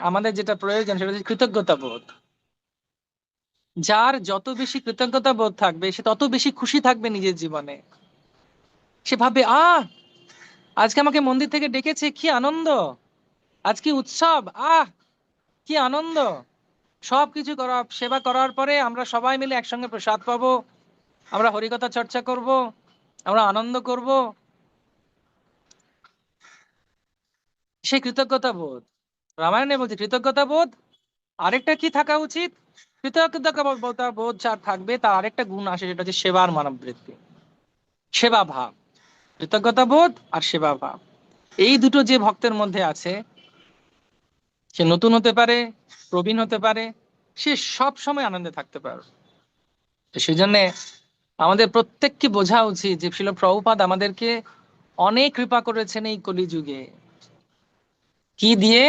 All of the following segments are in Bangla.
আমাদের যেটা প্রয়োজন সেটা হচ্ছে কৃতজ্ঞতা বোধ। যার যত বেশি কৃতজ্ঞতা বোধ থাকবে সে তত বেশি খুশি থাকবে নিজের জীবনে। সে ভাববে, আজকে আমাকে মন্দির থেকে ডেকেছে, কি আনন্দ! আজ কি উৎসব! কি আনন্দ! সবকিছু করা, সেবা করার পরে আমরা সবাই মিলে একসঙ্গে প্রসাদ পাবো, আমরা হরিকথা চর্চা করব, আমরা আনন্দ করব। সেই কৃতজ্ঞতা বোধ, রামায়ণে বলছে কৃতজ্ঞতা বোধ। আরেকটা কি থাকা উচিত? কৃতজ্ঞতা বোধ যার থাকবে তার আরেকটা গুণ আসে, সেটা হচ্ছে সেবার মানববৃত্তি, সেবা ভাব। কৃতজ্ঞতা বোধ আর সেবা ভাব, এই দুটো যে ভক্তের মধ্যে আছে, সে নতুন হতে পারে, প্রবীণ হতে পারে, সে সব সময় আনন্দে থাকতে পারে। তো সেই জন্য আমাদের প্রত্যেককে বোঝা উচিত যে শিল প্রভুপাদ আমাদেরকে অনেক কৃপা করেছেন এই কলিযুগে। কি দিয়ে?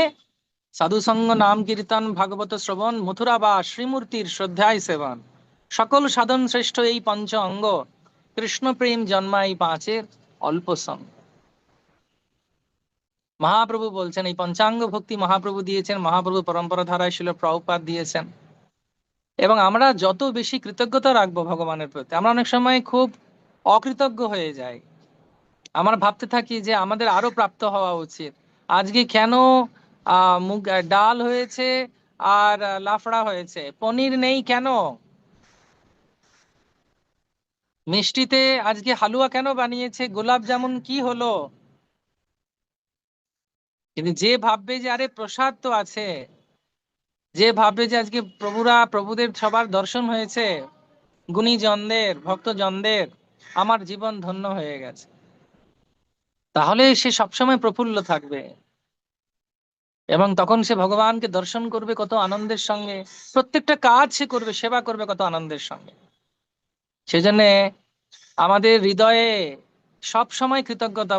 সাধু সঙ্গ, নাম কীর্তন, ভাগবত শ্রবণ, মথুরা বা শ্রীমূর্তির শ্রদ্ধায় সেবন, সকল সাধন শ্রেষ্ঠ এই পঞ্চ অঙ্গ, কৃষ্ণ প্রেম জন্মাই পাঁচের অল্প সঙ্গ। মহাপ্রভু বলছেন এই পঞ্চাঙ্গ ভক্তি মহাপ্রভু দিয়েছেন, মহাপ্রভু পরম্পরা ধারায় শিল প্রভুপাদ দিয়েছেন। এবং আমরা যত বেশি কৃতজ্ঞতা রাখবো ভগবানের প্রতি, আমরা অনেক সময় খুব অকৃতজ্ঞ হয়ে যাই। আমরা ভাবতে থাকি যে আমাদের আরো প্রাপ্ত হওয়া উচিত। আজকে কেন মুগ ডাল হয়েছে আর লাফড়া হয়েছে, পনির নেই কেন? মিষ্টিতে আজকে হালুয়া কেন বানিয়েছে, গোলাপ জামুন কি হলো? কিন্তু যে ভাববে যে আরে প্রসাদ তো আছে, যে ভাববে যে আজকে প্রভুদের সবার দর্শন হয়েছে, গুণীজনদের, ভক্তজনদের, আমার জীবন ধন্য হয়ে গেছে, তাহলে সে সবসময় প্রফুল্ল থাকবে। এবং তখন সে ভগবানকে দর্শন করবে কত আনন্দের সঙ্গে, প্রত্যেকটা কাজ সে করবে, সেবা করবে কত আনন্দের সঙ্গে। সেজন্য আমাদের হৃদয়ে সব সময় কৃতজ্ঞতা